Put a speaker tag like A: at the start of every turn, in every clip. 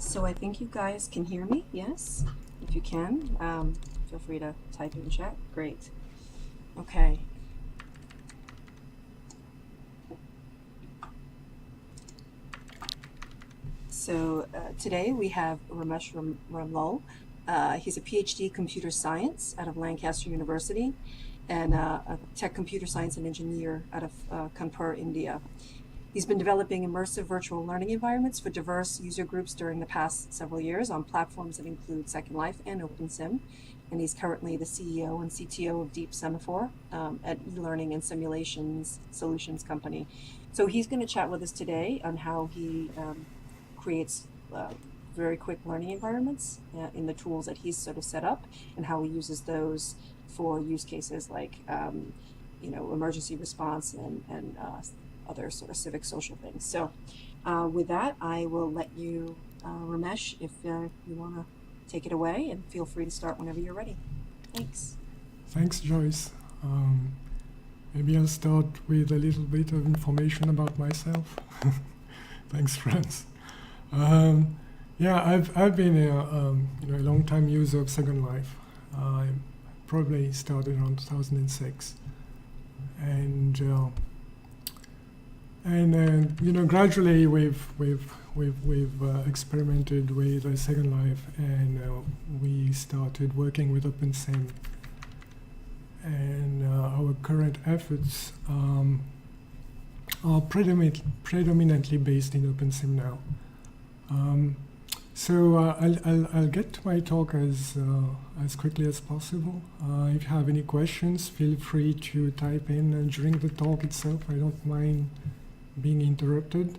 A: So I think you guys can hear me, yes? If you can, feel free to type in chat. Great. Okay. So today we have Ramesh Ramlal. He's a PhD computer science out of Lancaster University and a tech computer science and engineer out of Kanpur, India. He's been developing immersive virtual learning environments for diverse user groups during the past several years on platforms that include Second Life and OpenSim. And he's currently the CEO and CTO of Deep Semaphore, at e-learning and simulations solutions company. So he's going to chat with us today on how he creates very quick learning environments in the tools that he's sort of set up, and how he uses those for use cases like emergency response and other sort of civic social things. So with that, I will let you, Ramesh, if you want to take it away, and feel free to start whenever you're ready. Thanks.
B: Thanks, Joyce. Maybe I'll start with a little bit of information about myself. Thanks, Franz. I've been a long-time user of Second Life. I probably started around 2006, and gradually we've experimented with Second Life, and we started working with OpenSim. And our current efforts are predominantly based in OpenSim now. I'll get to my talk as quickly as possible. If you have any questions, feel free to type in during the talk itself. I don't mind being interrupted.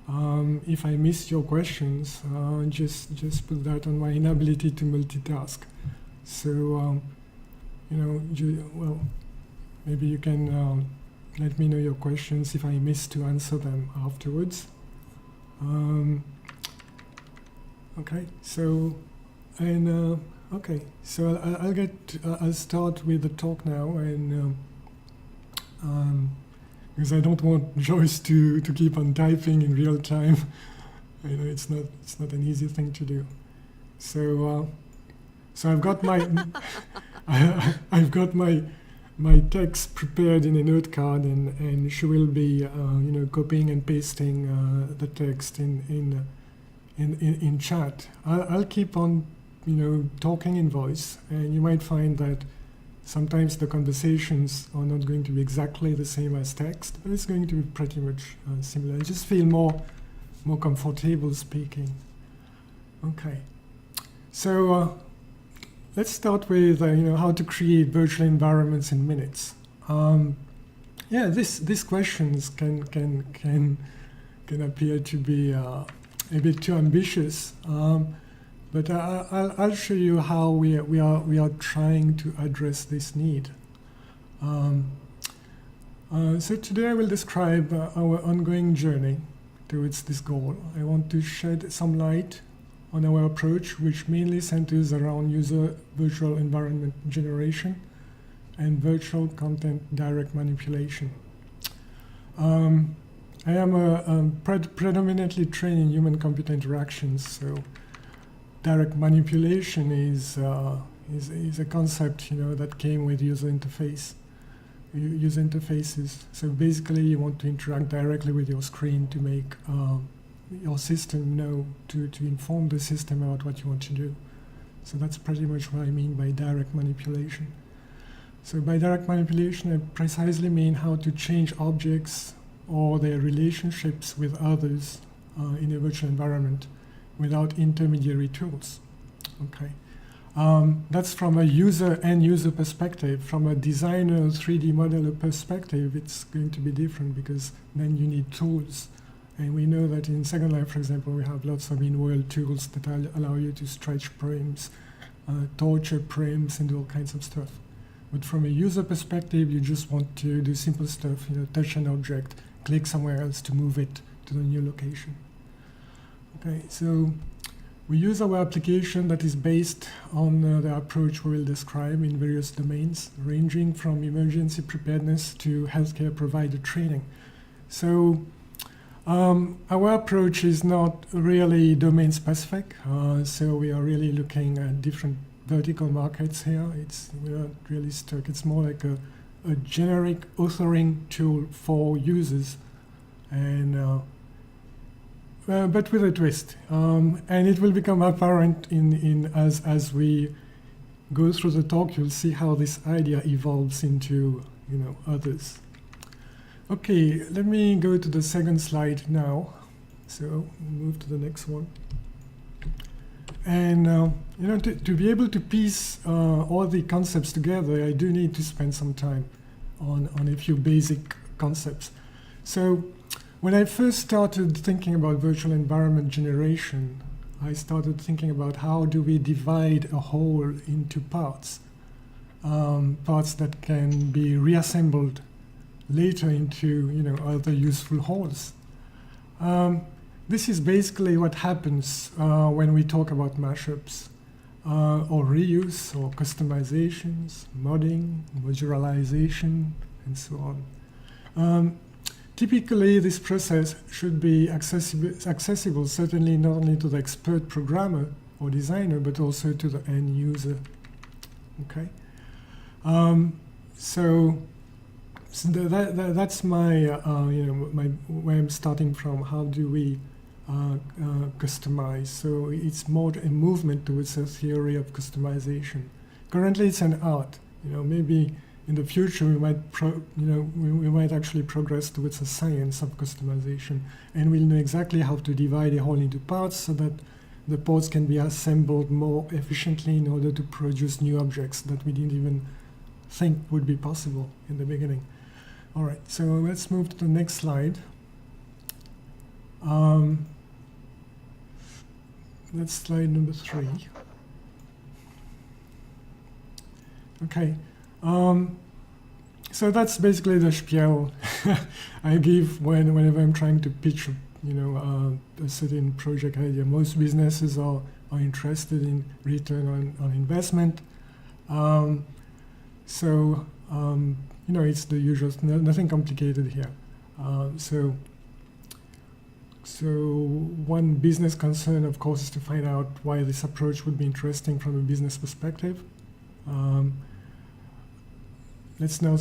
B: If I miss your questions, just put that on my inability to multitask. So, maybe you can let me know your questions if I miss to answer them afterwards. I'll start with the talk now, and because I don't want Joyce to keep on typing in real time. I know it's not an easy thing to do. So I've got my I've got my text prepared in a note card, and she will be copying and pasting the text in chat. I'll keep on talking in voice, and you might find that sometimes the conversations are not going to be exactly the same as text, but it's going to be pretty much similar. I just feel more comfortable speaking. Okay, so let's start with how to create virtual environments in minutes. These questions can appear to be a bit too ambitious, but I'll show you how we are trying to address this need. So today I will describe our ongoing journey towards this goal. I want to shed some light on our approach, which mainly centers around user virtual environment generation and virtual content direct manipulation. I am predominantly trained in human-computer interactions, so direct manipulation is a concept that came with user interfaces. So basically, you want to interact directly with your screen to make your system know to inform the system about what you want to do. So that's pretty much what I mean by direct manipulation. So by direct manipulation, I precisely mean how to change objects or their relationships with others in a virtual environment without intermediary tools. Okay, that's from a end-user perspective. From a designer 3D modeler perspective, it's going to be different, because then you need tools. And we know that in Second Life, for example, we have lots of in-world tools that allow you to stretch frames, torture frames, and do all kinds of stuff. But from a user perspective, you just want to do simple stuff, touch an object, click somewhere else to move it to the new location. Okay, so we use our application that is based on the approach we will describe in various domains, ranging from emergency preparedness to healthcare provider training. So Our approach is not really domain specific, so we are really looking at different vertical markets here. We're not really stuck. It's more like a generic authoring tool for users, and but with a twist. And it will become apparent as we go through the talk. You'll see how this idea evolves into others. Okay, let me go to the second slide now. So move to the next one. And to be able to piece all the concepts together, I do need to spend some time on a few basic concepts. So when I first started thinking about virtual environment generation, I started thinking about how do we divide a whole into parts, parts that can be reassembled later into other useful wholes. This is basically what happens when we talk about mashups, or reuse, or customizations, modding, modularization, and so on. Typically, this process should be accessible certainly not only to the expert programmer or designer, but also to the end user. Okay, so that's my my where I'm starting from. How do we customize? So it's more a movement towards a theory of customization. Currently, it's an art. Maybe in the future we might we might actually progress towards a science of customization, and we'll know exactly how to divide a whole into parts so that the parts can be assembled more efficiently in order to produce new objects that we didn't even think would be possible in the beginning. All right, so let's move to the next slide. That's slide number 3. Okay, so that's basically the spiel I give whenever I'm trying to pitch, a certain project idea. Most businesses are interested in return on investment. It's the usual, nothing complicated here. So one business concern, of course, is to find out why this approach would be interesting from a business perspective. Let's not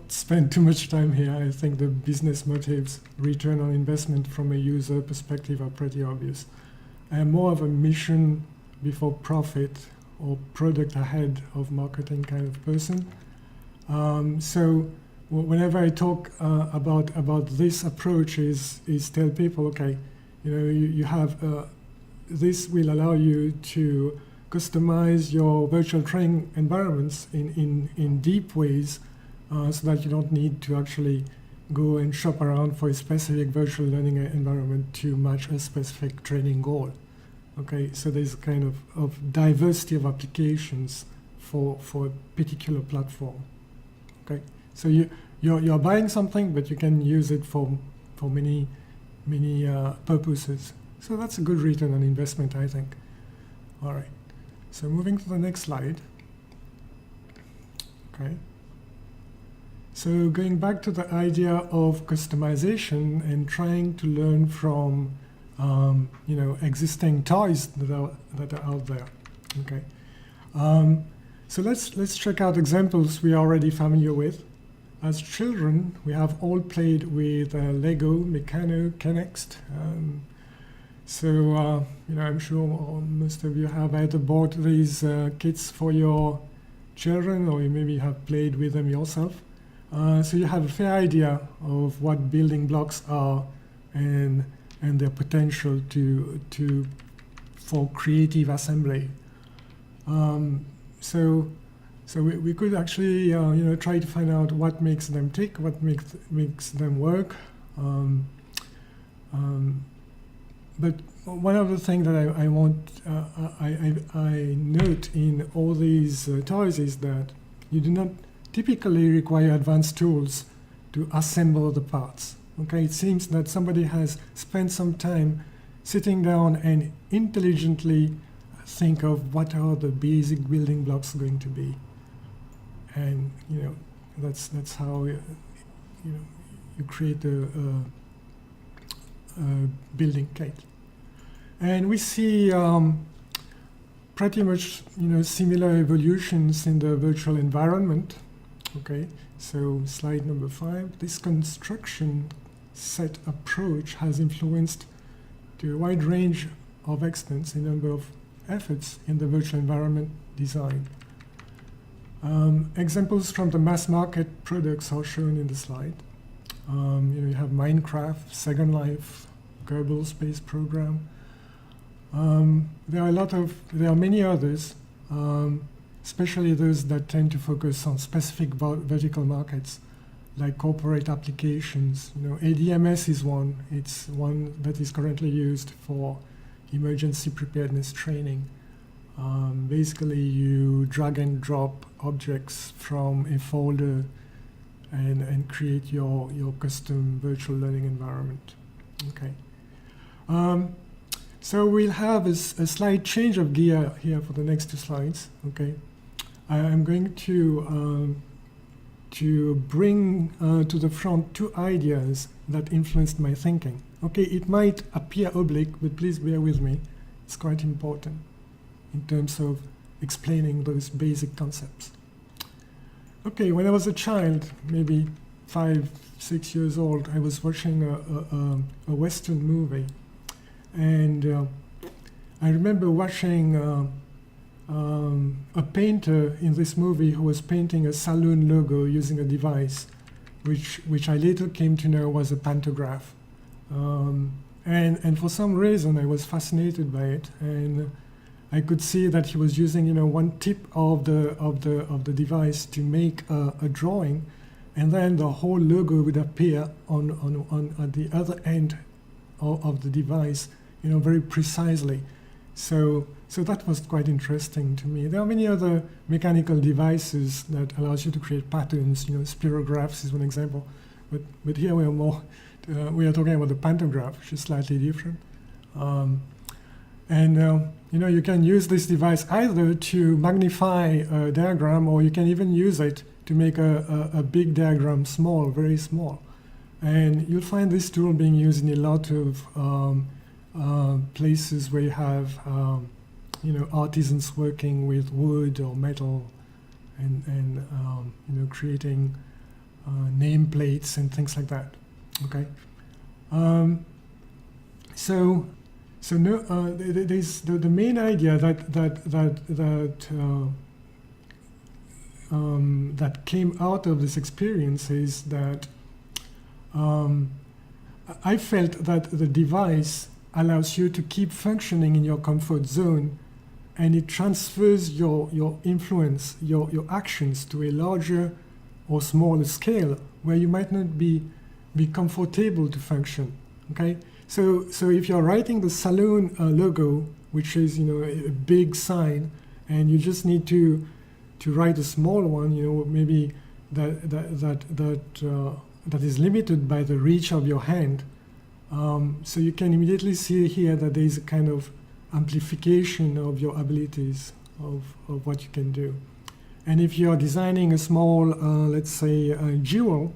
B: spend too much time here. I think the business motives, return on investment from a user perspective, are pretty obvious. I am more of a mission before profit or product ahead of marketing kind of person. So whenever I talk about this approach, is tell people, okay, you have this will allow you to customize your virtual training environments in deep ways, so that you don't need to actually go and shop around for a specific virtual learning environment to match a specific training goal. Okay, so there's a kind of diversity of applications for a particular platform. Okay, so you're buying something, but you can use it for many purposes. So that's a good return on investment, I think. All right, so moving to the next slide. Okay, so going back to the idea of customization and trying to learn from existing toys that are out there. Okay, so let's check out examples we are already familiar with. As children, we have all played with Lego, Meccano, Kennext. I'm sure most of you have either bought these kits for your children, or you maybe have played with them yourself. So you have a fair idea of what building blocks are and their potential for creative assembly. So we could actually try to find out what makes them tick, what makes them work. But one of the things that I note in all these toys is that you do not typically require advanced tools to assemble the parts. Okay, it seems that somebody has spent some time sitting down and intelligently think of what are the basic building blocks going to be, and that's how you create a building cake. And we see pretty much similar evolutions in the virtual environment. Okay, so slide number 5. This construction set approach has influenced to a wide range of extents a number of efforts in the virtual environment design. Examples from the mass market products are shown in the slide. You have Minecraft, Second Life, Kerbal Space Program. There are many others, especially those that tend to focus on specific vertical markets, like corporate applications. ADMS is one. It's one that is currently used for emergency preparedness training. Basically, you drag and drop objects from a folder and create your custom virtual learning environment. Okay. So we'll have a slight change of gear here for the next 2 slides. Okay. I'm going to bring to the front 2 ideas that influenced my thinking. Okay, it might appear oblique, but please bear with me. It's quite important in terms of explaining those basic concepts. Okay, when I was a child, maybe 5, 6 years old, I was watching a Western movie. And I remember watching a painter in this movie who was painting a saloon logo using a device, which I later came to know was a pantograph. And for some reason, I was fascinated by it. And I could see that he was using, one tip of the device to make a drawing, and then the whole logo would appear on at the other end of the device, very precisely. So that was quite interesting to me. There are many other mechanical devices that allows you to create patterns. Spirographs is one example, but here we are talking about the pantograph, which is slightly different. You can use this device either to magnify a diagram, or you can even use it to make a big diagram small, very small. And you'll find this tool being used in a lot of places where you have artisans working with wood or metal and creating nameplates and things like that. Okay. There's the main idea that came out of this experience is that I felt that the device allows you to keep functioning in your comfort zone, and it transfers your influence, your actions to a larger or smaller scale where you might not be comfortable to function. Okay. So if you're writing the saloon logo, which is a big sign, and you just need to write a small one, maybe that is limited by the reach of your hand. So you can immediately see here that there is a kind of amplification of your abilities of what you can do. And if you're designing a small, let's say, a jewel,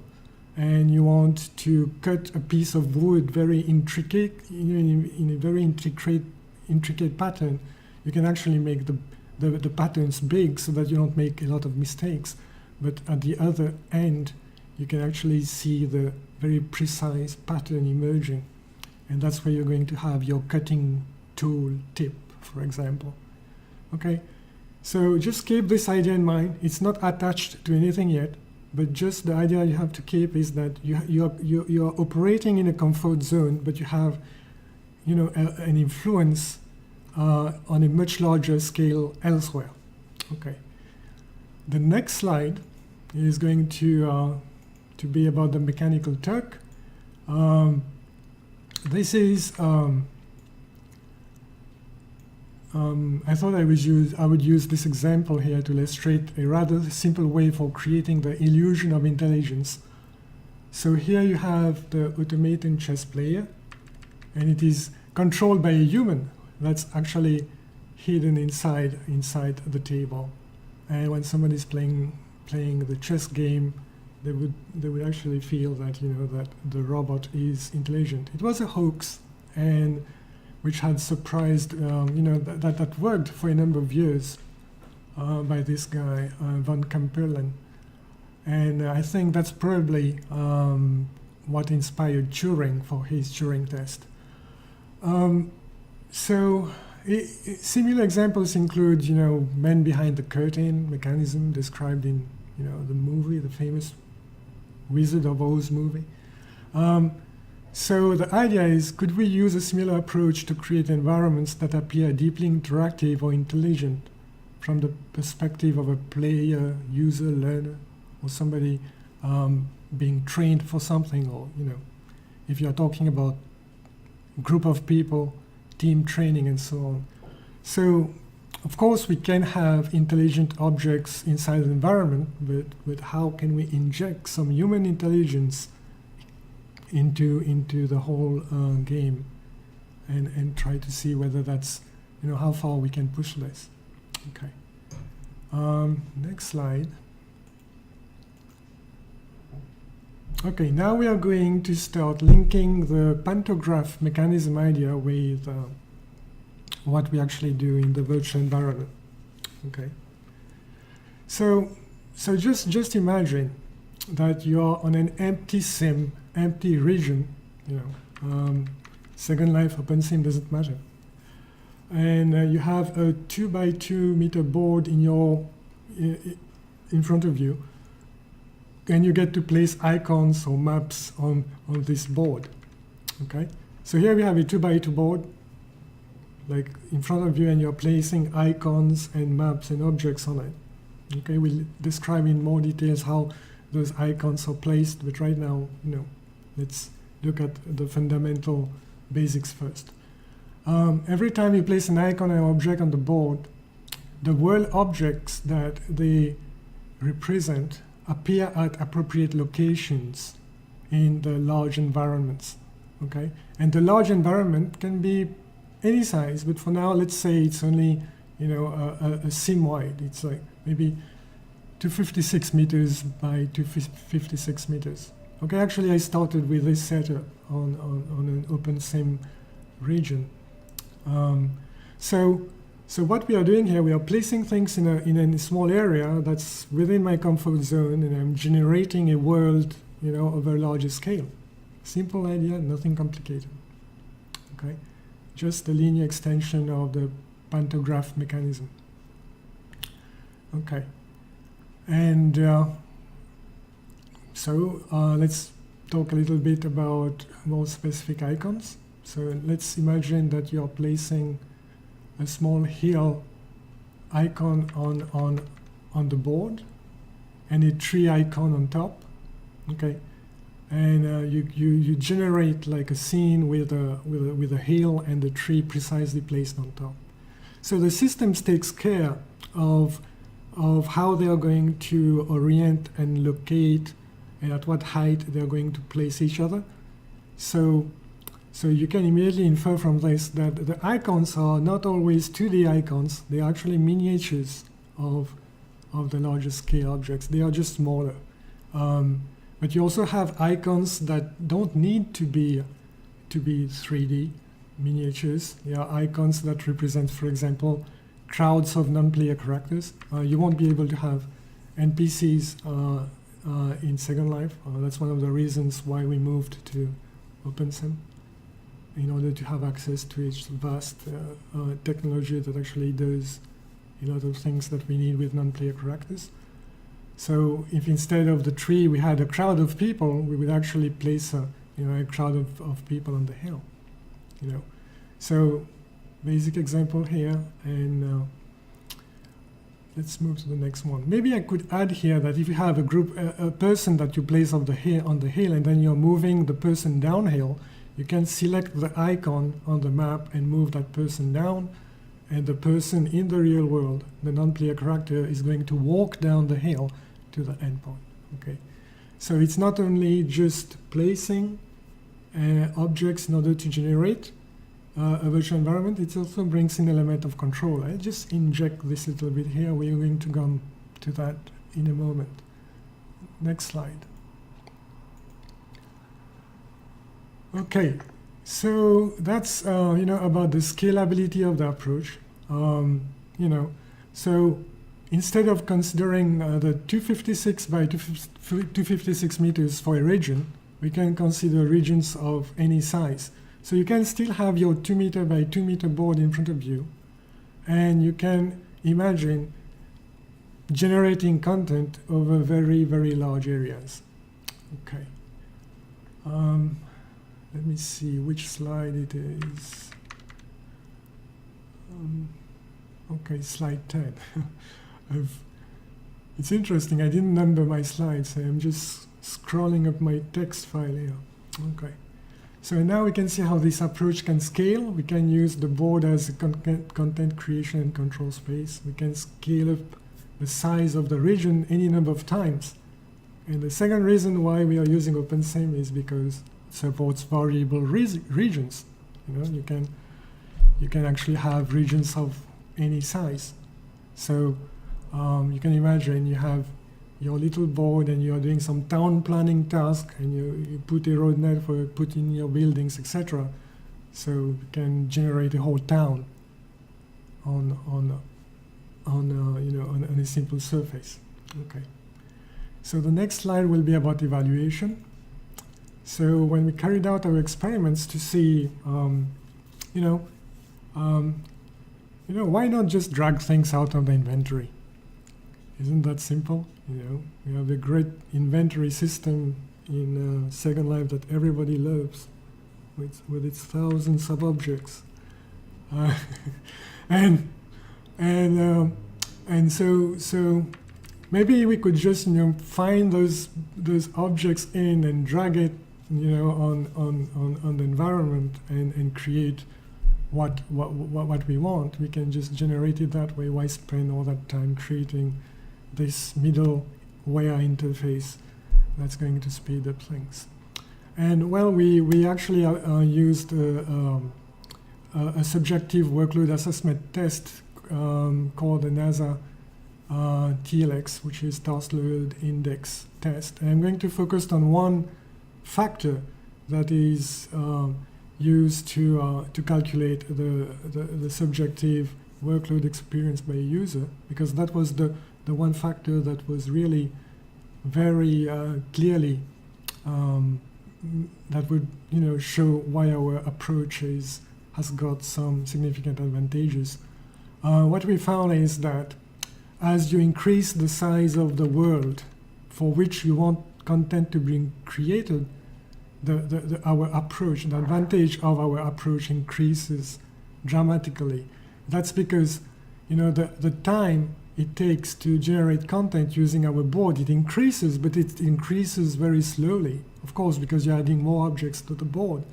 B: and you want to cut a piece of wood very intricate, in a very intricate pattern, you can actually make the patterns big so that you don't make a lot of mistakes. But at the other end, you can actually see the very precise pattern emerging. And that's where you're going to have your cutting tool tip, for example. Okay, so just keep this idea in mind. It's not attached to anything yet. But just the idea you have to keep is that you're operating in a comfort zone, but you have, an influence on a much larger scale elsewhere. Okay. The next slide is going to be about the Mechanical Turk. This is I thought I would use this example here to illustrate a rather simple way for creating the illusion of intelligence. So here you have the automated chess player, and it is controlled by a human that's actually hidden inside the table. And when somebody is playing the chess game, they would actually feel that, you know, that the robot is intelligent. It was a hoax, and which had surprised, you know, that worked for a number of years by this guy, von Kempelen. And I think that's probably what inspired Turing for his Turing test. Similar examples include, you know, man behind the curtain mechanism described in, you know, the movie, the famous Wizard of Oz movie. So the idea is, could we use a similar approach to create environments that appear deeply interactive or intelligent from the perspective of a player, user, learner, or somebody being trained for something, or, you know, if you're talking about group of people, team training, and so on. So, of course, we can have intelligent objects inside the environment, but how can we inject some human intelligence into the whole game, and try to see whether that's, you know, how far we can push this. Okay. Next slide. Okay, now we are going to start linking the pantograph mechanism idea with what we actually do in the virtual environment. Okay. So just imagine that you're on an empty sim, empty region, you know, Second Life, OpenSim, doesn't matter. And you have a 2x2 meter board in front of you, and you get to place icons or maps on this board. Okay, so here we have a 2x2 board, like in front of you, and you're placing icons and maps and objects on it. Okay, we'll describe in more details how those icons are placed, but right now, you know, let's look at the fundamental basics first. Every time you place an icon or object on the board, the world objects that they represent appear at appropriate locations in the large environments. Okay, and the large environment can be any size, but for now, let's say it's only, you know, a sim wide. It's like maybe 256 meters by 256 meters. Okay, actually, I started with this setup on an OpenSim region. So what we are doing here, we are placing things in a small area that's within my comfort zone, and I'm generating a world, you know, over a larger scale. Simple idea, nothing complicated. Okay, just a linear extension of the pantograph mechanism. Okay, and let's talk a little bit about more specific icons. So let's imagine that you're placing a small hill icon on the board, and a tree icon on top. Okay, and you generate like a scene with a hill and a tree precisely placed on top. So the system takes care of how they are going to orient and locate, and at what height they are going to place each other. So you can immediately infer from this that the icons are not always 2D icons. They are actually miniatures of the larger scale objects. They are just smaller. But you also have icons that don't need to be 3D miniatures. They are icons that represent, for example, crowds of non-player characters. You won't be able to have NPCs in Second Life. That's one of the reasons why we moved to OpenSim, in order to have access to its vast technology that actually does a lot of things that we need with non-player characters. So if instead of the tree we had a crowd of people, we would actually place a crowd of people on the hill. You know, so basic example here, and let's move to the next one. Maybe I could add here that if you have a person that you place on the hill, and then you're moving the person downhill, you can select the icon on the map and move that person down, and the person in the real world, the non-player character, is going to walk down the hill to the endpoint. Okay, so it's not only just placing objects in order to generate a virtual environment, it also brings in an element of control. I just inject this little bit here. We're going to come to that in a moment. Next slide. Okay, so that's about the scalability of the approach. You know, so instead of considering the 256 by 256 meters for a region, we can consider regions of any size. So you can still have your 2 meter by 2 meter board in front of you, and you can imagine generating content over very, very large areas. Okay. Let me see which slide it is. Okay, slide 10. It's interesting, I didn't number my slides, so I'm just scrolling up my text file here. Okay. So now we can see how this approach can scale. We can use the board as a content creation and control space. We can scale up the size of the region any number of times. And the second reason why we are using OpenSEM is because it supports variable regions. You can actually have regions of any size. So you can imagine you have your little board and you're doing some town planning task, and you put a road network, put in your buildings, etc. So you can generate a whole town on a simple surface. Okay. So the next slide will be about evaluation. So when we carried out our experiments to see, why not just drag things out of the inventory? Isn't that simple? We have a great inventory system in Second Life that everybody loves, with its thousands of objects, and so maybe we could just find those objects in and drag it on the environment and create what we want. We can just generate it that way. Why spend all that time creating this middleware interface that's going to speed up things? And well, we actually used a subjective workload assessment test called the NASA TLX, which is Task Load Index test. And I'm going to focus on one factor that is used to calculate the subjective workload experienced by a user, because that was the one factor that was really very clearly that would show why our approach has got some significant advantages. What we found is that as you increase the size of the world for which you want content to be created, our approach, the advantage of our approach increases dramatically. That's because the time it takes to generate content using our board, it increases, but it increases very slowly, of course, because you're adding more objects to the board.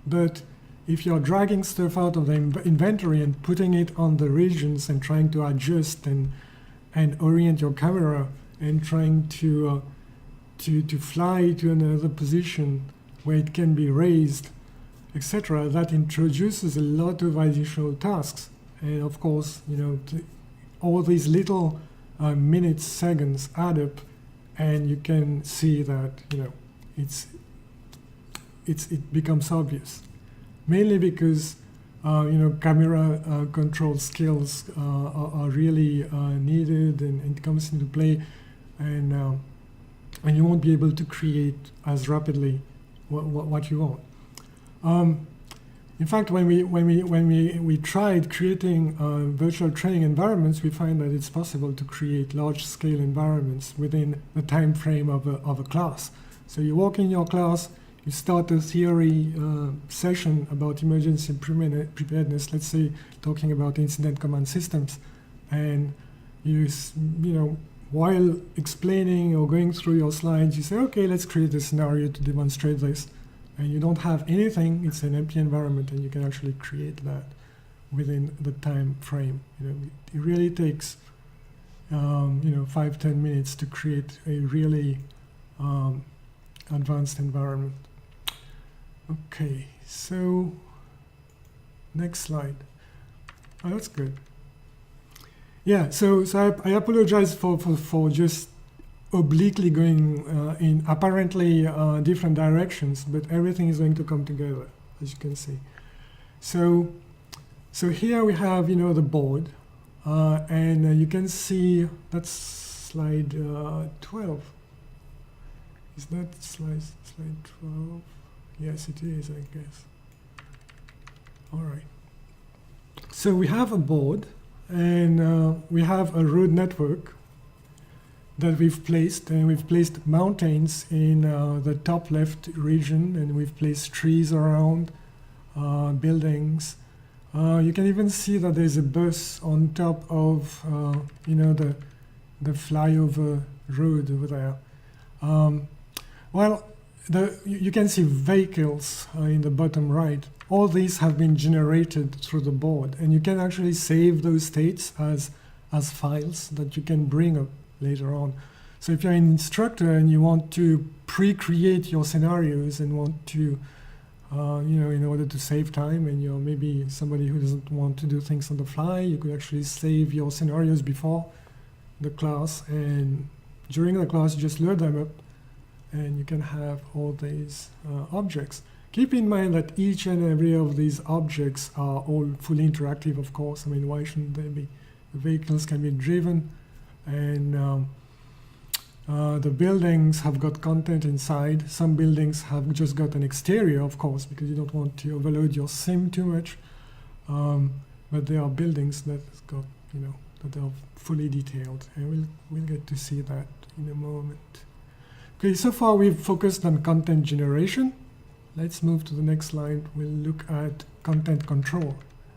B: But if you're dragging stuff out of the inventory and putting it on the regions and trying to adjust and orient your camera and trying to fly to another position where it can be raised, etc., that introduces a lot of additional tasks. And of course, all these little minutes, seconds add up, and you can see that it becomes obvious. Mainly because camera control skills are really needed, and it comes into play, and you won't be able to create as rapidly what you want. In fact, when we tried creating virtual training environments, we find that it's possible to create large-scale environments within the time frame of a class. So you walk in your class, you start a theory session about emergency preparedness, let's say talking about incident command systems, and while explaining or going through your slides, you say, okay, let's create a scenario to demonstrate this. And you don't have anything, it's an empty environment, and you can actually create that within the time frame. It really takes 5-10 minutes to create a really advanced environment. Okay, so next slide. Oh, that's good. Yeah, so I apologize for just obliquely going in apparently different directions, but everything is going to come together, as you can see. So here we have, the board, and you can see that's slide 12. Is that slide 12? Yes, it is, I guess. All right. So we have a board, and we have a road network that we've placed, and we've placed mountains in the top left region, and we've placed trees around, buildings. You can even see that there's a bus on top of, the flyover road over there. You can see vehicles in the bottom right. All these have been generated through the board, and you can actually save those states as files that you can bring up later on. So if you're an instructor and you want to pre-create your scenarios and want to, in order to save time, and you're maybe somebody who doesn't want to do things on the fly, you could actually save your scenarios before the class, and during the class you just load them up, and you can have all these objects. Keep in mind that each and every of these objects are all fully interactive, of course. I mean, why shouldn't they be? The vehicles can be driven, and the buildings have got content inside. Some buildings have just got an exterior, of course, because you don't want to overload your sim too much. But there are buildings that got, that are fully detailed, and we'll get to see that in a moment. Okay, so far we've focused on content generation. Let's move to the next slide. We'll look at content control.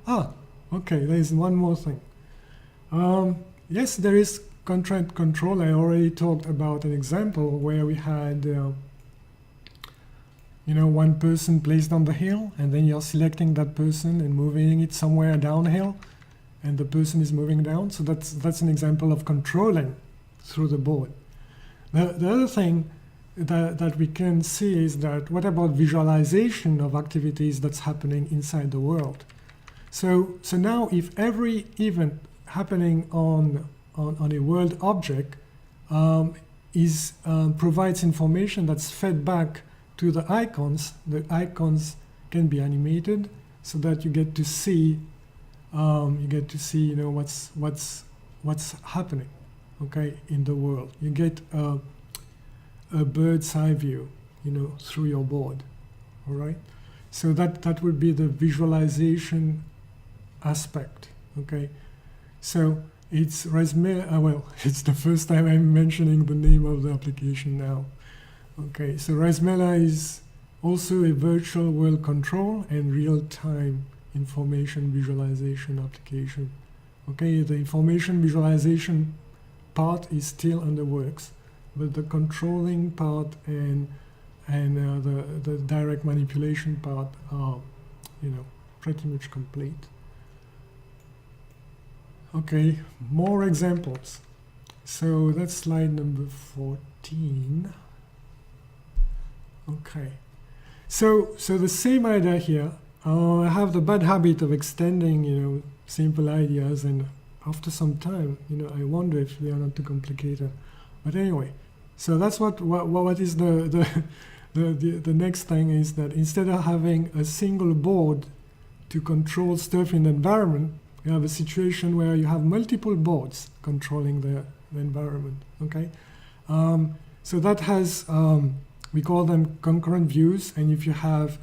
B: Okay, there's one more thing. Yes, there is content control. I already talked about an example where we had, one person placed on the hill, and then you're selecting that person and moving it somewhere downhill, and the person is moving down. So that's an example of controlling through the board. The other thing that we can see is that what about visualization of activities that's happening inside the world? So now if every event happening on a world object provides information that's fed back to the icons can be animated so that you get to see what's happening, okay, in the world. You get a bird's eye view, through your board. All right. So that would be the visualization aspect. Okay. So it's Resmela. It's the first time I'm mentioning the name of the application now. Okay. So Resmela is also a virtual world control and real-time information visualization application. Okay. The information visualization part is still under works, but the controlling part and the direct manipulation part are, pretty much complete. Okay, more examples. So that's slide number 14. Okay, so the same idea here. I have the bad habit of extending, simple ideas, and after some time, I wonder if they are not too complicated. But anyway. So that's what is the next thing is that instead of having a single board to control stuff in the environment, you have a situation where you have multiple boards controlling the environment. Okay, so that has we call them concurrent views, and if you have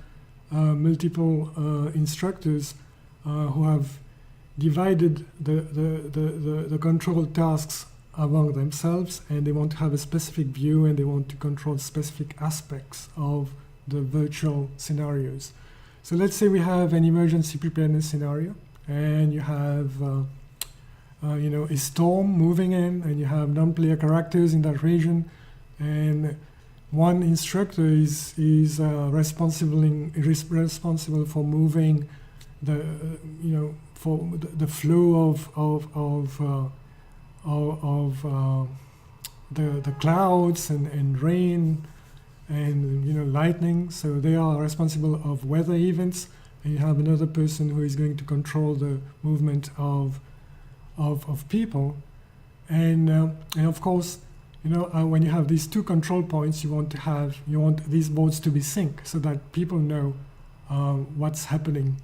B: multiple instructors who have divided the control tasks among themselves, and they want to have a specific view, and they want to control specific aspects of the virtual scenarios. So let's say we have an emergency preparedness scenario, and you have a storm moving in, and you have non-player characters in that region, and one instructor is responsible for moving for the flow of the clouds and rain and lightning. So they are responsible of weather events, and you have another person who is going to control the movement of people, and of course when you have these two control points, you want these boards to be synced so that people know what's happening.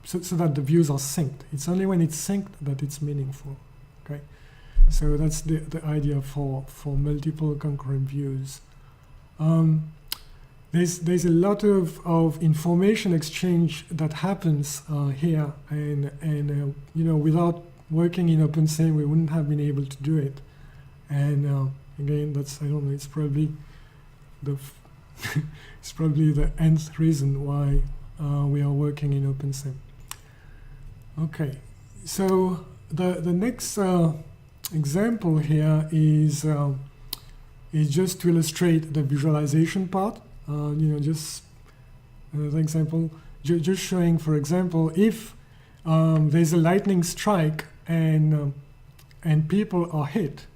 B: So that the views are synced. It's only when it's synced that it's meaningful. Okay, so that's the idea for multiple concurrent views. There's a lot of information exchange that happens here, and without working in OpenSIM, we wouldn't have been able to do it. And again, I don't know. It's probably it's probably the nth reason why we are working in OpenSIM. Okay, so the next example here is just to illustrate the visualization part. Just another example, just showing, for example, if there's a lightning strike and people are hit,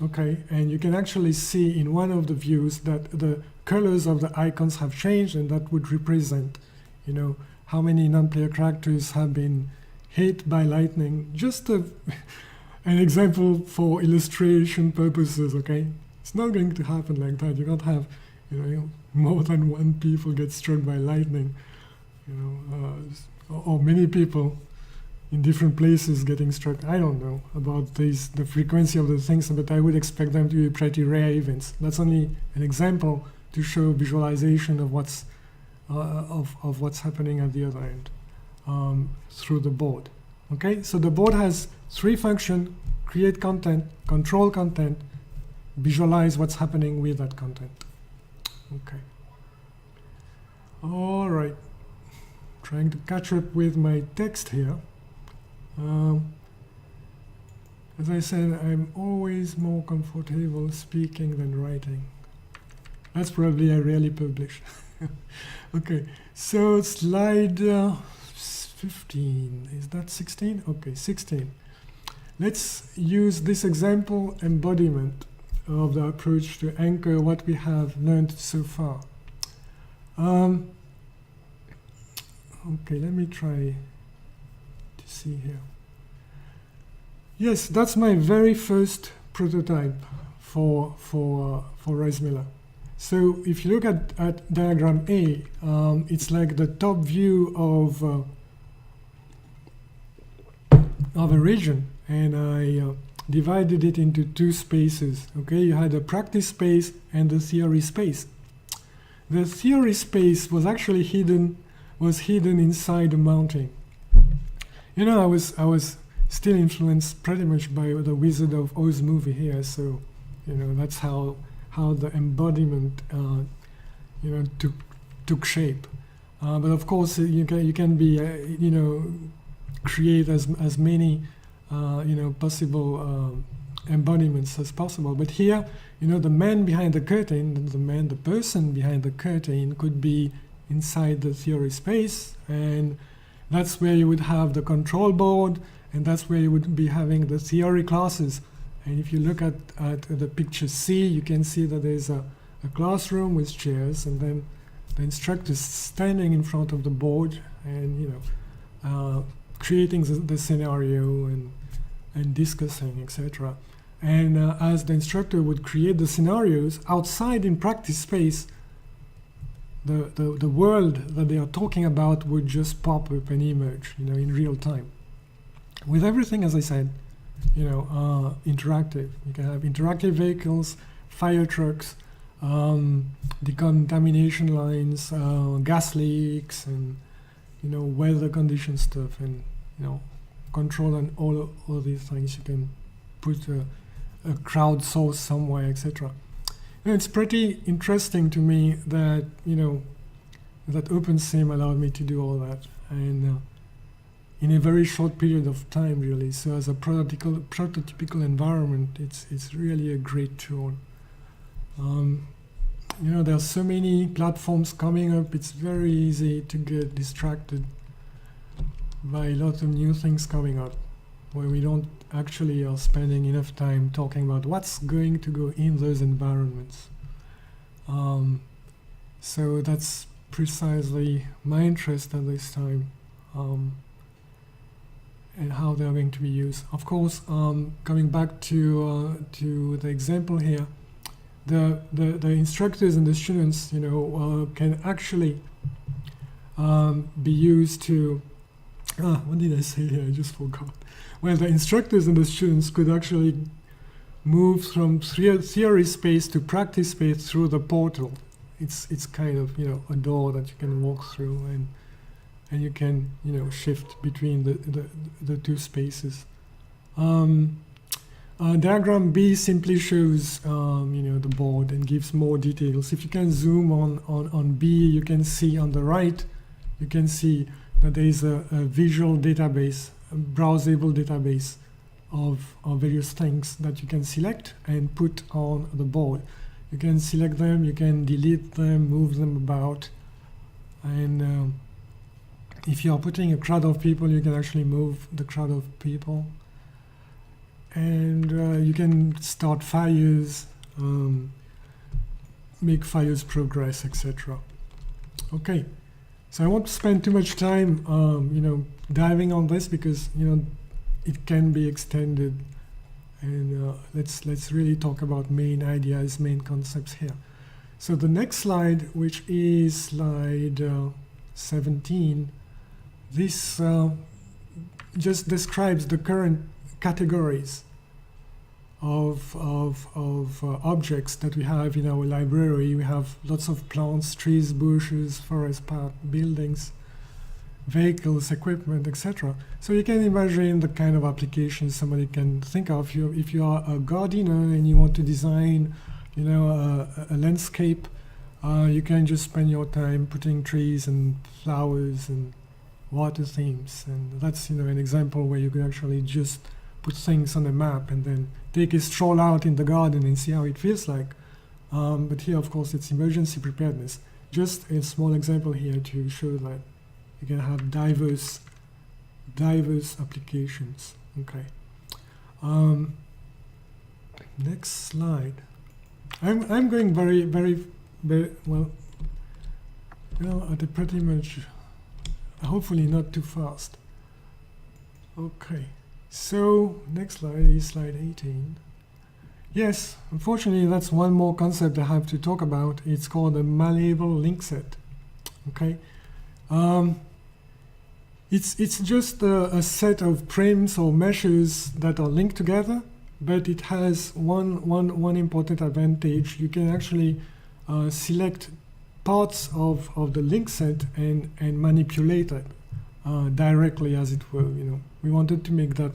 B: okay, and you can actually see in one of the views that the colors of the icons have changed, and that would represent, how many non-player characters have been hit by lightning. Just an example for illustration purposes, okay? It's not going to happen like that. You can't have, more than one people get struck by lightning, or many people in different places getting struck. I don't know about the frequency of the things, but I would expect them to be pretty rare events. That's only an example to show visualization of what's happening at the other end through the board. Okay, so the board has three functions: create content, control content, visualize what's happening with that content. Okay. All right. Trying to catch up with my text here. As I said, I'm always more comfortable speaking than writing. That's probably I rarely publish. Okay, so slide 15. Is that 16? Okay, 16. Let's use this example embodiment of the approach to anchor what we have learned so far. Okay, let me try to see here. Yes, that's my very first prototype for RiseMiller. So if you look at diagram A, it's like the top view of a region, and I divided it into two spaces. Okay, you had a practice space and the theory space. The theory space was actually hidden inside a mountain. I was still influenced pretty much by the Wizard of Oz movie here, so that's how the embodiment took shape. But of course you can be create as many possible embodiments as possible. But here, the man behind the curtain, the person behind the curtain could be inside the theory space, and that's where you would have the control board, and that's where you would be having the theory classes. And if you look at the picture C, you can see that there's a classroom with chairs, and then the instructor is standing in front of the board and creating the scenario and discussing, etc. And as the instructor would create the scenarios outside in practice space, the world that they are talking about would just pop up and emerge, in real time. With everything, as I said, interactive. You can have interactive vehicles, fire trucks, decontamination lines, gas leaks, and weather condition stuff, and control and all these things. You can put a crowd source somewhere, etc. It's pretty interesting to me that that OpenSIM allowed me to do all that, and in a very short period of time, really. So as a prototypical environment, it's really a great tool. There are so many platforms coming up. It's very easy to get distracted by a lot of new things coming up, where we don't actually are spending enough time talking about what's going to go in those environments. So that's precisely my interest at this time. and how they're going to be used. Of course, coming back to the example here, the instructors and the students, can actually be used to. What did I say here? I just forgot. Well, the instructors and the students could actually move from theory space to practice space through the portal. It's kind of a door that you can walk through, and you can shift between the two spaces. Diagram B simply shows the board and gives more details. If you can zoom on B, you can see on the right, you can see that there is a visual database, a browsable database of various things that you can select and put on the board. You can select them, you can delete them, move them about, and if you are putting a crowd of people, you can actually move the crowd of people, and you can start fires, make fires progress, etc. Okay, so I won't spend too much time, diving on this, because it can be extended, and let's really talk about main ideas, main concepts here. So the next slide, which is slide 17, this just describes the current categories of objects that we have in our library. We have lots of plants, trees, bushes, forest path, buildings, vehicles, equipment, etc. So you can imagine the kind of applications somebody can think of. If you are a gardener and you want to design, a landscape, you can just spend your time putting trees and flowers and water themes, and that's an example where you can actually just put things on a map and then take a stroll out in the garden and see how it feels like. But here, of course, it's emergency preparedness. Just a small example here to show that you can have diverse applications. Okay. Next slide. I'm going very well. At a pretty much. Hopefully not too fast. Okay. So next slide is slide 18. Yes, unfortunately, that's one more concept I have to talk about. It's called a malleable link set. Okay. It's just a set of prims or meshes that are linked together, but it has one important advantage. You can actually select parts of the link set and manipulate it directly, as it were. We wanted to make that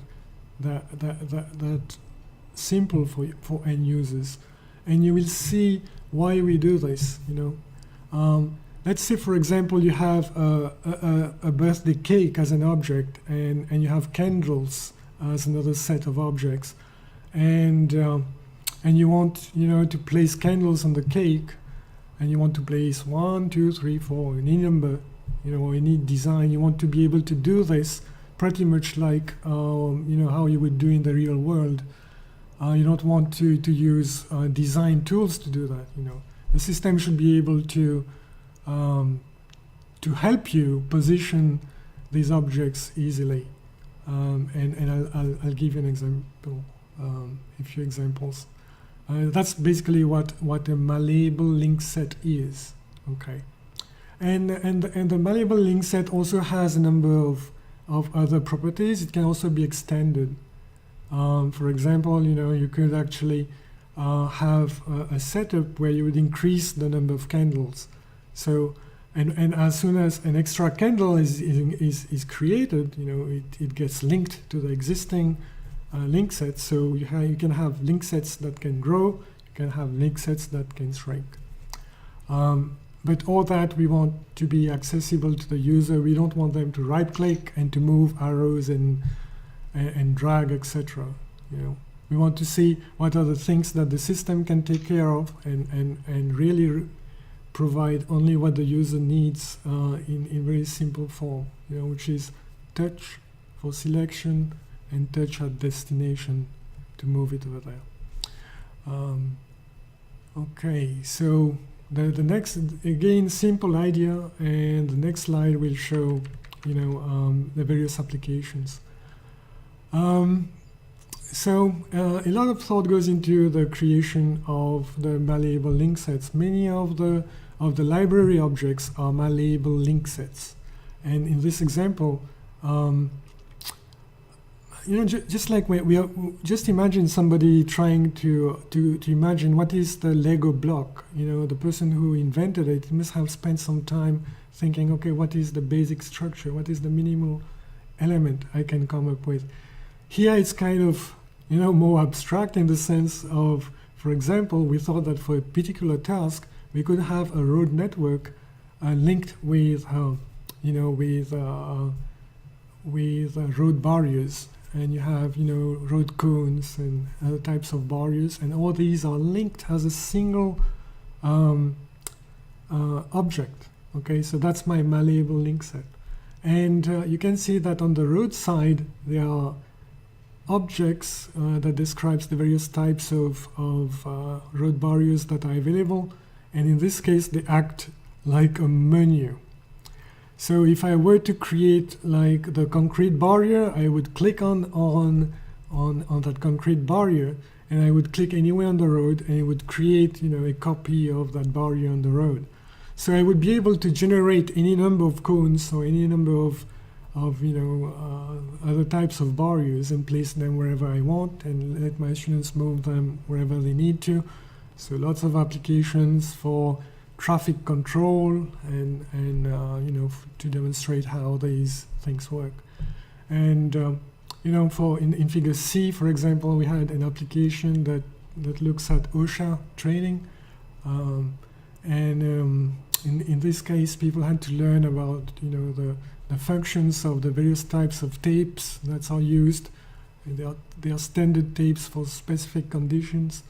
B: simple for end users, and you will see why we do this. Let's say, for example, you have a birthday cake as an object, and you have candles as another set of objects, and you want to place candles on the cake, and you want to place 1, 2, 3, 4, any number, any design. You want to be able to do this pretty much like how you would do in the real world. You don't want to use design tools to do that. The system should be able to help you position these objects easily. And I'll give you an example, a few examples. That's basically what a malleable link set is. Okay, and the malleable link set also has a number of other properties. It can also be extended. For example, you could actually have a setup where you would increase the number of candles. So, and as soon as an extra candle is created, it gets linked to the existing link set. So you can have link sets that can grow. You can have link sets that can shrink. But all that we want to be accessible to the user. We don't want them to right-click and to move arrows and drag, etc. We want to see what are the things that the system can take care of and really provide only what the user needs in very simple form, which is touch for selection and touch at destination to move it over there. Okay, so the next, again, simple idea, and the next slide will show the various applications. Um, a lot of thought goes into the creation of the malleable link sets. Many of the library objects are malleable link sets, and in this example, just like we are, just imagine somebody trying to imagine what is the Lego block. The person who invented it must have spent some time thinking, okay, what is the basic structure? What is the minimal element I can come up with? Here it's kind of, more abstract in the sense of, for example, we thought that for a particular task, we could have a road network linked with, road barriers. And you have, road cones and other types of barriers, and all these are linked as a single object. Okay, so that's my malleable link set. And you can see that on the road side, there are objects that describes the various types of road barriers that are available. And in this case, they act like a menu. So if I were to create like the concrete barrier, I would click on that concrete barrier, and I would click anywhere on the road, and it would create a copy of that barrier on the road. So I would be able to generate any number of cones or any number of other types of barriers and place them wherever I want, and let my students move them wherever they need to. So lots of applications for traffic control and to demonstrate how these things work. And in figure C, for example, we had an application that looks at OSHA training, in this case, people had to learn about the functions of the various types of tapes that are used. They are standard tapes for specific conditions.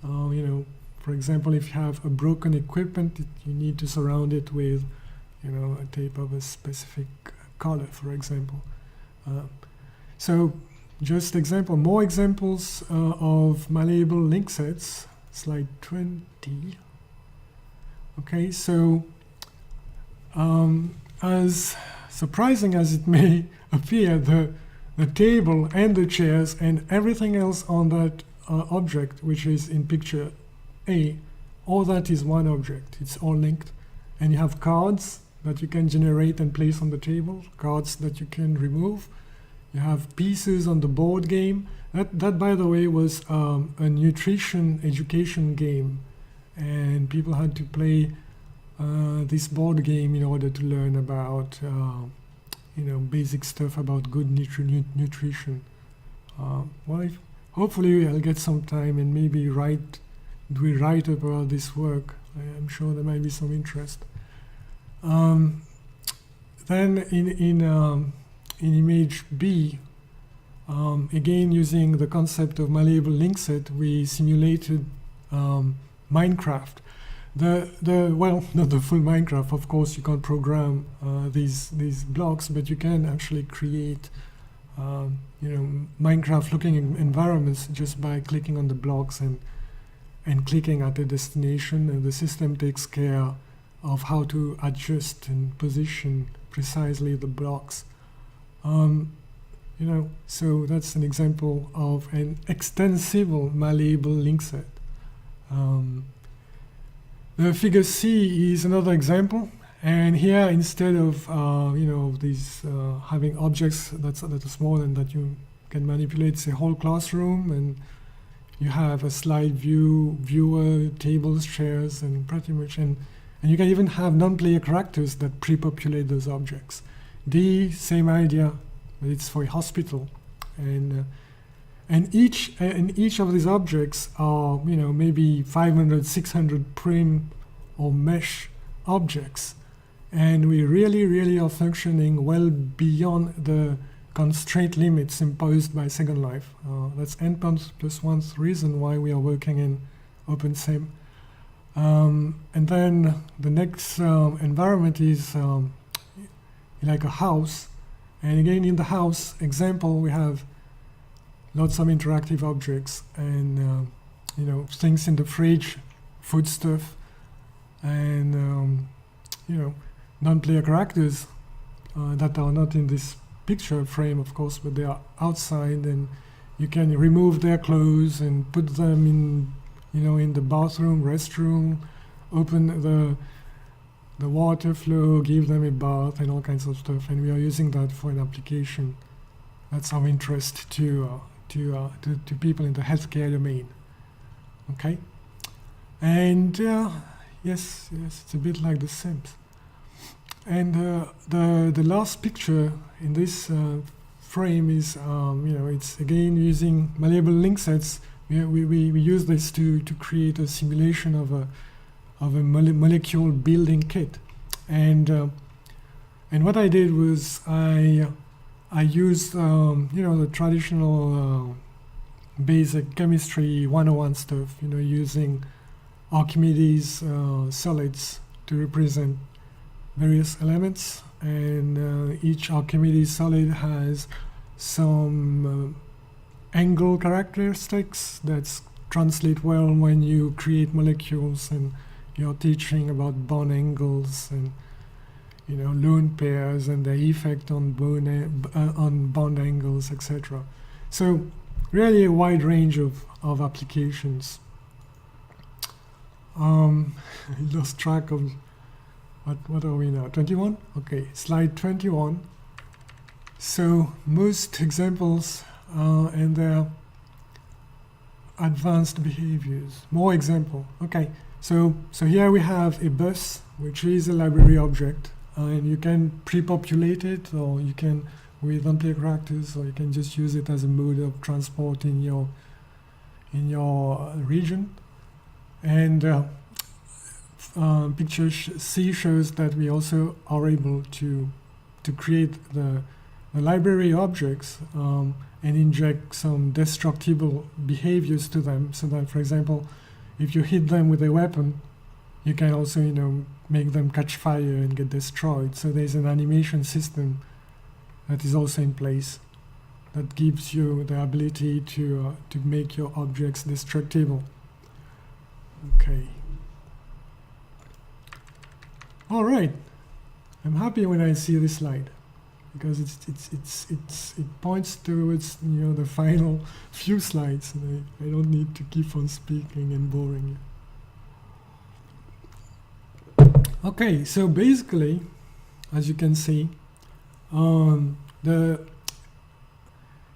B: For example, if you have a broken equipment, you need to surround it with, a tape of a specific color, for example. So, just more examples of malleable link sets. Slide 20. Okay, so as surprising as it may appear, the table and the chairs and everything else on that object, which is in picture A, all that is one object. It's all linked. And you have cards that you can generate and place on the table, cards that you can remove. You have pieces on the board game. That by the way, was a nutrition education game. And people had to play this board game in order to learn about, basic stuff about good nutrition. Hopefully I'll get some time and maybe write about this work. I'm sure there might be some interest. Then in image B, again using the concept of malleable link set, we simulated Minecraft. Well, not the full Minecraft, of course. You can't program these blocks, but you can actually create Minecraft-looking environments just by clicking on the blocks and clicking at a destination, and the system takes care of how to adjust and position precisely the blocks. So that's an example of an extensible malleable link set. The figure C is another example, and here instead of these having objects that are small and that you can manipulate, it's a whole classroom, and you have a slide viewer, tables, chairs, and pretty much, and you can even have non-player characters that pre-populate those objects. The same idea, but it's for a hospital, and each of these objects are maybe 500, 600 prim or mesh objects, and we really are functioning well beyond the constraint limits imposed by Second Life. That's N+1's reason why we are working in OpenSim. And then the next environment is like a house, and again in the house example we have lots of interactive objects and things in the fridge, food stuff, and non-player characters that are not in this picture frame, of course, but they are outside, and you can remove their clothes and put them in, in the bathroom, restroom, open the water flow, give them a bath, and all kinds of stuff. And we are using that for an application that's of interest to people in the healthcare domain. Okay, and yes, it's a bit like The Sims. And the last picture in this frame is, it's again using malleable link sets. We use this to create a simulation of a molecule building kit. And what I did was I used the traditional basic chemistry 101 stuff, using Archimedes solids to represent various elements, and each Archimedes solid has some angle characteristics that translate well when you create molecules and you're teaching about bond angles and lone pairs and their effect on bond angles, etc. So really a wide range of applications. I lost track of what are we now? 21? Okay, slide 21. So most examples and their advanced behaviors. More example. Okay, so here we have a bus, which is a library object, and you can pre-populate it, or you can with ampere characters, or you can just use it as a mode of transport in your region. And picture C shows that we also are able to create the library objects and inject some destructible behaviors to them, so that, for example, if you hit them with a weapon, you can also make them catch fire and get destroyed. So there's an animation system that is also in place that gives you the ability to make your objects destructible. Okay. All right. I'm happy when I see this slide, because it points towards the final few slides, and I don't need to keep on speaking and boring you. Okay, so basically, as you can see,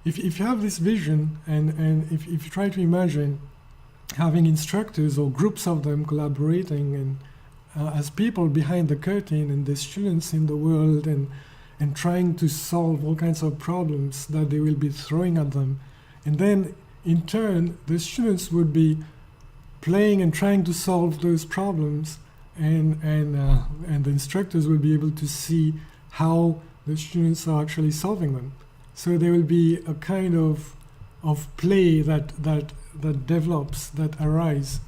B: if you have this vision, and if you try to imagine having instructors or groups of them collaborating and as people behind the curtain, and the students in the world, and trying to solve all kinds of problems that they will be throwing at them, and then in turn the students would be playing and trying to solve those problems, and the instructors will be able to see how the students are actually solving them. So there will be a kind of play that develops, that arises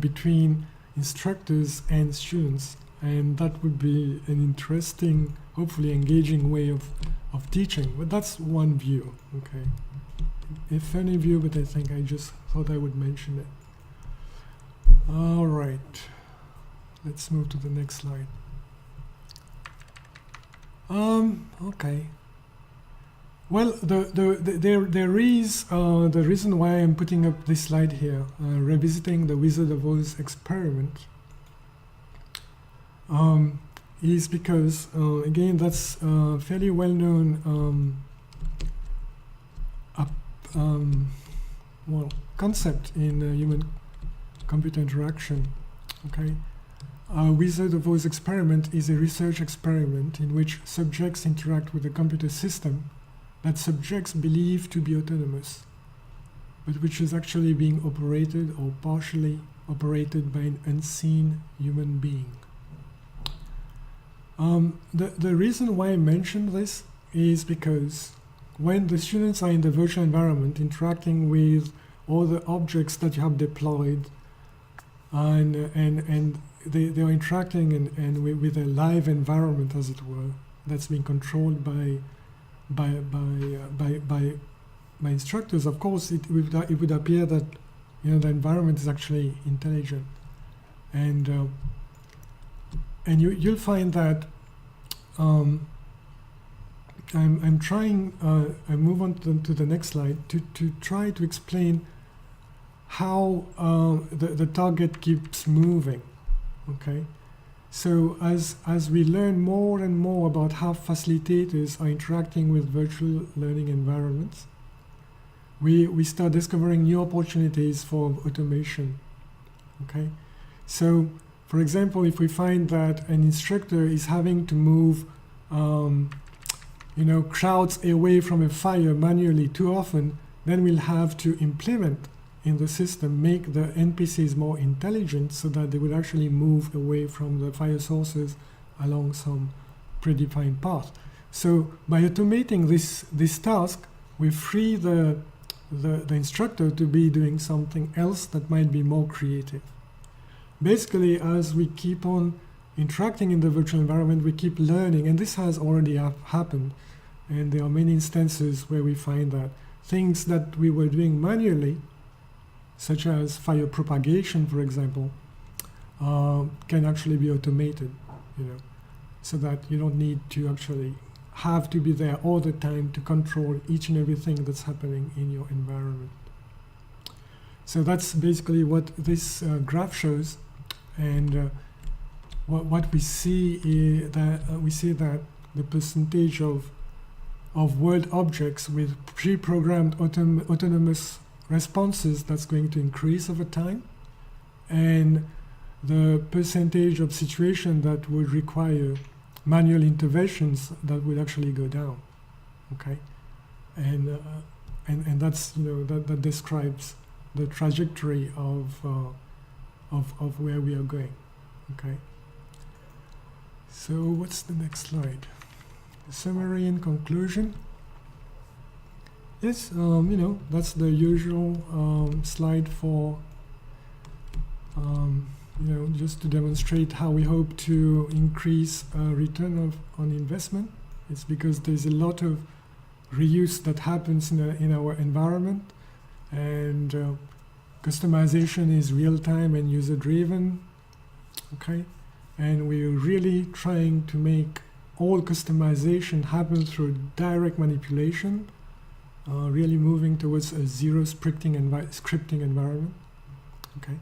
B: between instructors and students, and that would be an interesting, hopefully engaging way of teaching. But that's one view. Okay, a funny view, but I think I just thought I would mention it. All right, let's move to the next slide. Okay. Well, there is the reason why I'm putting up this slide here, revisiting the Wizard of Oz experiment, is because again, that's fairly well-known concept in human-computer interaction. Okay. Wizard of Oz experiment is a research experiment in which subjects interact with a computer system that subjects believe to be autonomous, but which is actually being operated or partially operated by an unseen human being. The reason why I mentioned this is because when the students are in the virtual environment interacting with all the objects that you have deployed, and they are interacting and with a live environment, as it were, that's being controlled by instructors. Of course, it would appear that the environment is actually intelligent, and you'll find that I'm trying, I move on to the next slide to try to explain how the target keeps moving, okay? So as we learn more and more about how facilitators are interacting with virtual learning environments, we start discovering new opportunities for automation, okay? So, for example, if we find that an instructor is having to move crowds away from a fire manually too often, then we'll have to implement in the system, make the NPCs more intelligent so that they would actually move away from the fire sources along some predefined path. So by automating this task, we free the instructor to be doing something else that might be more creative. Basically, as we keep on interacting in the virtual environment, we keep learning, and this has already happened. And there are many instances where we find that things that we were doing manually, such as fire propagation, for example, can actually be automated, so that you don't need to actually have to be there all the time to control each and everything that's happening in your environment. So that's basically what this graph shows, and what we see is that we see that the percentage of world objects with pre-programmed autonomous responses, that's going to increase over time, and the percentage of situations that would require manual interventions, that would actually go down, okay? And that's, that describes the trajectory of where we are going, okay? So what's the next slide? Summary and conclusion. Yes, that's the usual slide for, just to demonstrate how we hope to increase return on investment. It's because there's a lot of reuse that happens in our environment, and customization is real-time and user-driven, okay? And we're really trying to make all customization happen through direct manipulation, really moving towards a zero scripting environment. Okay.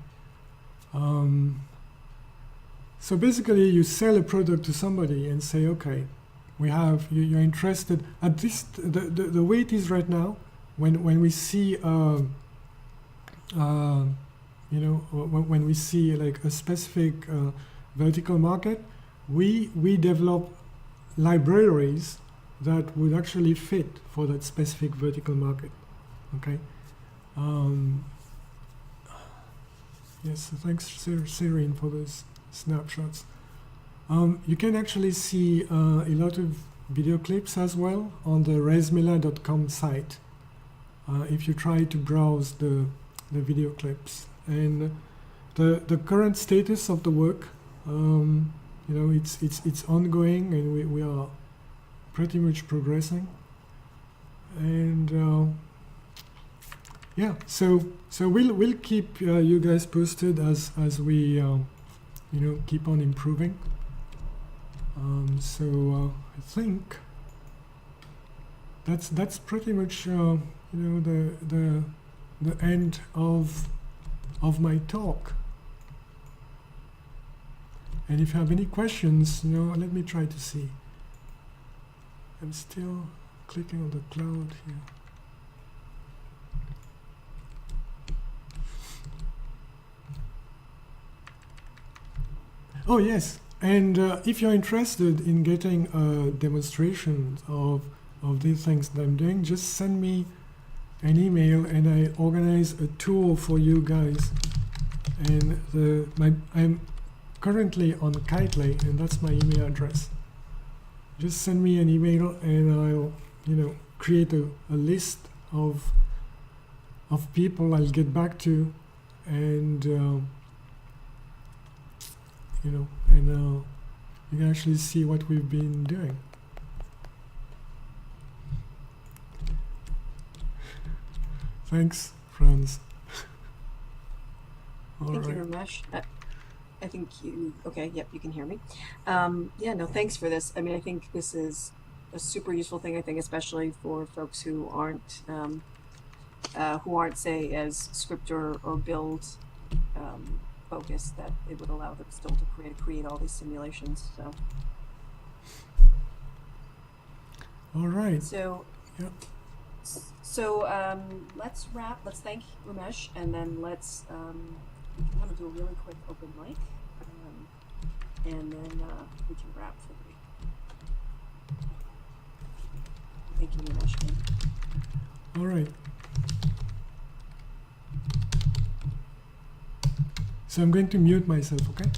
B: So basically, you sell a product to somebody and say, okay, you're interested. At this, the way it is right now, when we see, when we see like a specific vertical market, we develop libraries that would actually fit for that specific vertical market, okay? Yes, thanks Cyrene for those snapshots. You can actually see a lot of video clips as well on the resmela.com site if you try to browse the video clips. And the current status of the work, it's ongoing, and we are pretty much progressing. And yeah, so we'll keep you guys posted as we keep on improving. So I think that's pretty much the end of my talk. And if you have any questions, let me try to see. I'm still clicking on the cloud here. Oh yes, and if you're interested in getting a demonstration of these things that I'm doing, just send me an email and I organize a tour for you guys. And I'm currently on Kitely, and that's my email address. Just send me an email and I'll create a list of people I'll get back to, and you can actually see what we've been doing. Thanks, Franz.
A: Thank you, Ramesh. I think okay, yep, you can hear me. Yeah, no, thanks for this. I mean, I think this is a super useful thing, I think, especially for folks who aren't say as script or build focused, that it would allow them still to create all these simulations. So
B: All right.
A: so
B: Yep.
A: let's wrap. Let's thank Ramesh, and then let's we can kind of do a really quick open mic, and then we can wrap for the week. Thank you, Ramesh. Again.
B: All right. So I'm going to mute myself, okay?